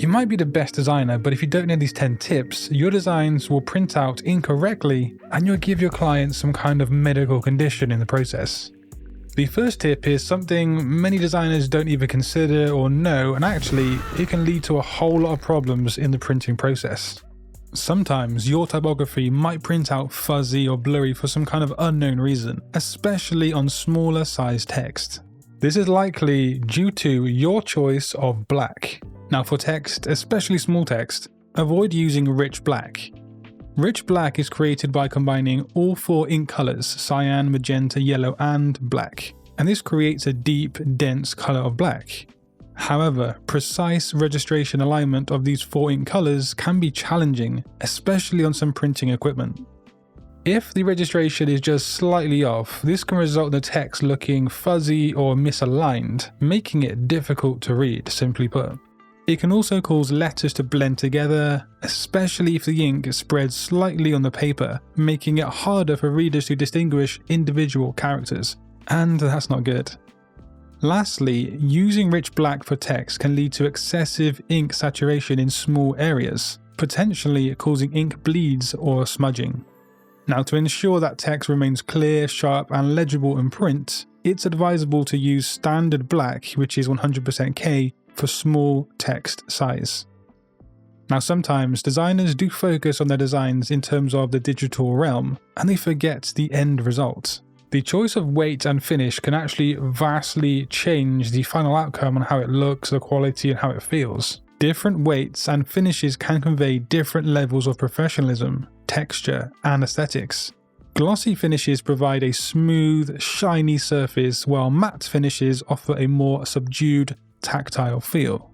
You might be the best designer, but if you don't know these 10 tips, your designs will print out incorrectly and you'll give your clients some kind of medical condition in the process. The first tip is something many designers don't even consider or know, and actually it can lead to a whole lot of problems in the printing process. Sometimes your typography might print out fuzzy or blurry for some kind of unknown reason, especially on smaller size text. This is likely due to your choice of black. Now for text, especially small text, avoid using rich black. Rich black is created by combining all 4 ink colors, cyan, magenta, yellow, and black, and this creates a deep, dense color of black. However, precise registration alignment of these 4 ink colors can be challenging, especially on some printing equipment. If the registration is just slightly off, this can result in the text looking fuzzy or misaligned, making it difficult to read, simply put. It can also cause letters to blend together, especially if the ink spreads slightly on the paper, making it harder for readers to distinguish individual characters, and that's not good. Lastly, using rich black for text can lead to excessive ink saturation in small areas, potentially causing ink bleeds or smudging. Now, to ensure that text remains clear, sharp, and legible in print, it's advisable to use standard black, which is 100% K, for small text size. Now sometimes designers do focus on their designs in terms of the digital realm, and they forget the end result. The choice of weight and finish can actually vastly change the final outcome on how it looks, the quality, and how it feels. Different weights and finishes can convey different levels of professionalism, texture, and aesthetics. Glossy finishes provide a smooth, shiny surface, while matte finishes offer a more subdued, tactile feel.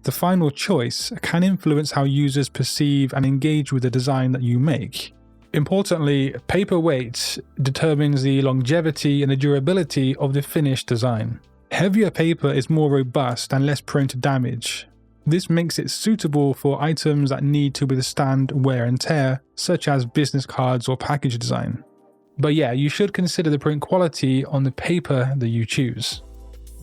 The final choice can influence how users perceive and engage with the design that you make. Importantly, paper weight determines the longevity and the durability of the finished design. Heavier paper is more robust and less prone to damage. This makes it suitable for items that need to withstand wear and tear, such as business cards or package design. But yeah, you should consider the print quality on the paper that you choose.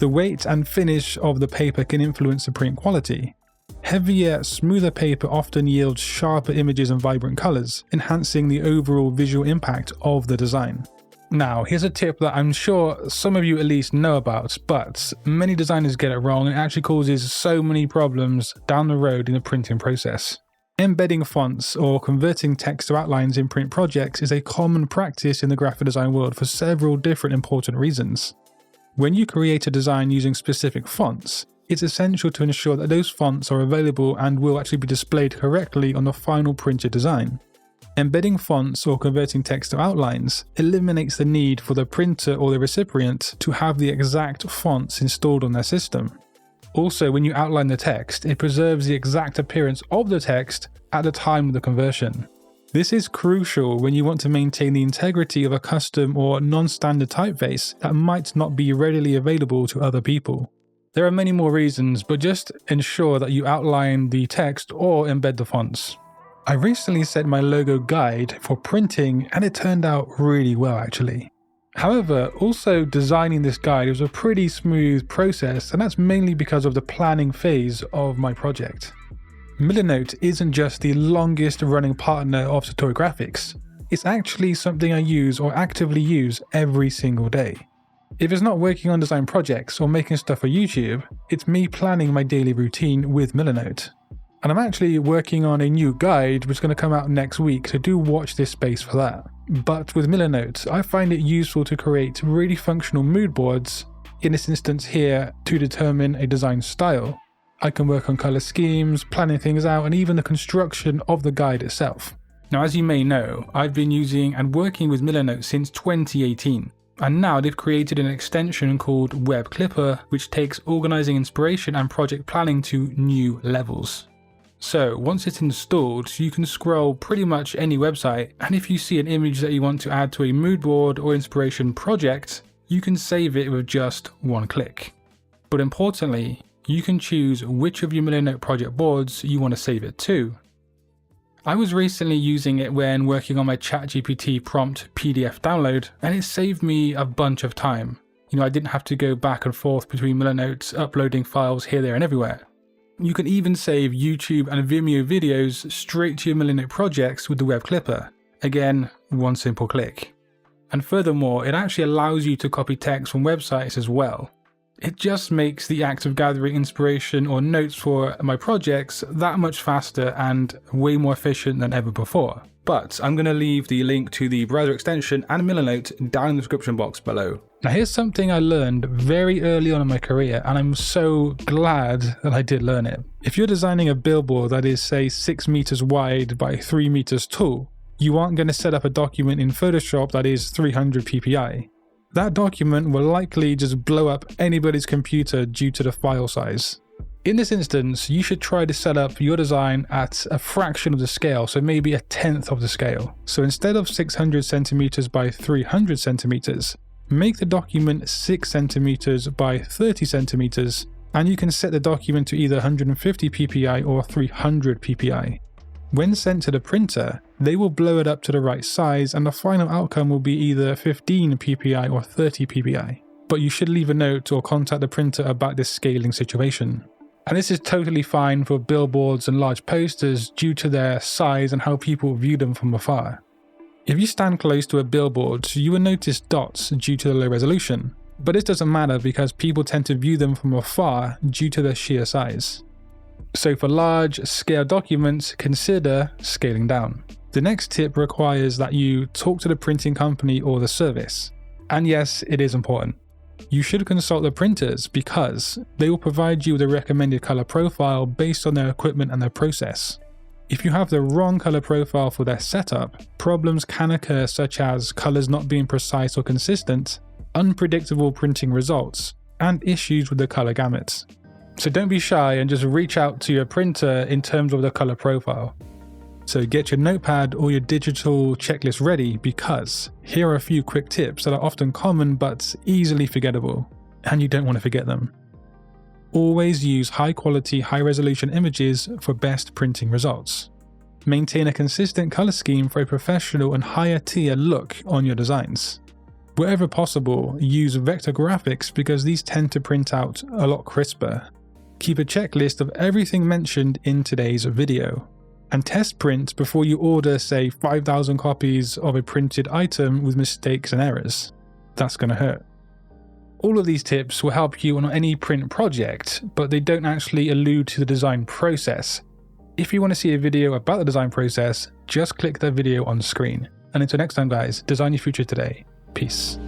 The weight and finish of the paper can influence the print quality. Heavier, smoother paper often yields sharper images and vibrant colors, enhancing the overall visual impact of the design. Now, here's a tip that I'm sure some of you at least know about, but many designers get it wrong and it actually causes so many problems down the road in the printing process. Embedding fonts or converting text to outlines in print projects is a common practice in the graphic design world for several different important reasons. When you create a design using specific fonts, it's essential to ensure that those fonts are available and will actually be displayed correctly on the final printed design. Embedding fonts or converting text to outlines eliminates the need for the printer or the recipient to have the exact fonts installed on their system. Also, when you outline the text, it preserves the exact appearance of the text at the time of the conversion. This is crucial when you want to maintain the integrity of a custom or non-standard typeface that might not be readily available to other people. There are many more reasons, but just ensure that you outline the text or embed the fonts. I recently set my logo guide for printing and it turned out really well actually. However, also designing this guide was a pretty smooth process, and that's mainly because of the planning phase of my project. Millernote isn't just the longest running partner of Satori Graphics, it's actually something I use or actively use every single day. If it's not working on design projects or making stuff for YouTube, it's me planning my daily routine with Millernote. And I'm actually working on a new guide which is going to come out next week, so do watch this space for that. But with Millernote, I find it useful to create really functional mood boards, in this instance here, to determine a design style. I can work on color schemes, planning things out, and even the construction of the guide itself. Now, as you may know, I've been using and working with Millernote since 2018. And now they've created an extension called Web Clipper, which takes organizing inspiration and project planning to new levels. So once it's installed, you can scroll pretty much any website, and if you see an image that you want to add to a mood board or inspiration project, you can save it with just one click. But importantly, you can choose which of your Millernote project boards you want to save it to. I was recently using it when working on my ChatGPT prompt PDF download, and it saved me a bunch of time. I didn't have to go back and forth between Millernotes uploading files here, there, and everywhere. You can even save YouTube and Vimeo videos straight to your Millinate projects with the web clipper. Again, one simple click. And furthermore, it actually allows you to copy text from websites as well. It just makes the act of gathering inspiration or notes for my projects that much faster and way more efficient than ever before. But I'm going to leave the link to the browser extension and Millinate down in the description box below. Now here's something I learned very early on in my career, and I'm so glad that I did learn it. If you're designing a billboard that is, say, 6 meters wide by 3 meters tall, you aren't going to set up a document in Photoshop that is 300 ppi. That document will likely just blow up anybody's computer due to the file size. In this instance, you should try to set up your design at a fraction of the scale, so maybe 1/10 of the scale. So instead of 600 centimeters by 300 centimeters, make the document 6 centimeters by 30 centimeters, and you can set the document to either 150 ppi or 300 ppi. When sent to the printer, they will blow it up to the right size, and the final outcome will be either 15 ppi or 30 ppi. But you should leave a note or contact the printer about this scaling situation. And this is totally fine for billboards and large posters due to their size and how people view them from afar. If you stand close to a billboard, you will notice dots due to the low resolution, but this doesn't matter because people tend to view them from afar due to their sheer size. So for large scale documents, consider scaling down. The next tip requires that you talk to the printing company or the service. And yes, it is important. You should consult the printers because they will provide you with a recommended color profile based on their equipment and their process. If you have the wrong color profile for their setup, problems can occur such as colors not being precise or consistent, unpredictable printing results, and issues with the color gamut. So don't be shy and just reach out to your printer in terms of the color profile. So get your notepad or your digital checklist ready because here are a few quick tips that are often common but easily forgettable, and you don't want to forget them. Always use high quality, high resolution images for best printing results. Maintain a consistent color scheme for a professional and higher tier look on your designs. Wherever possible, use vector graphics because these tend to print out a lot crisper. Keep a checklist of everything mentioned in today's video. And test print before you order, say, 5,000 copies of a printed item with mistakes and errors. That's going to hurt. All of these tips will help you on any print project, but they don't actually allude to the design process. If you want to see a video about the design process, just click the video on screen. And until next time guys, design your future today. Peace.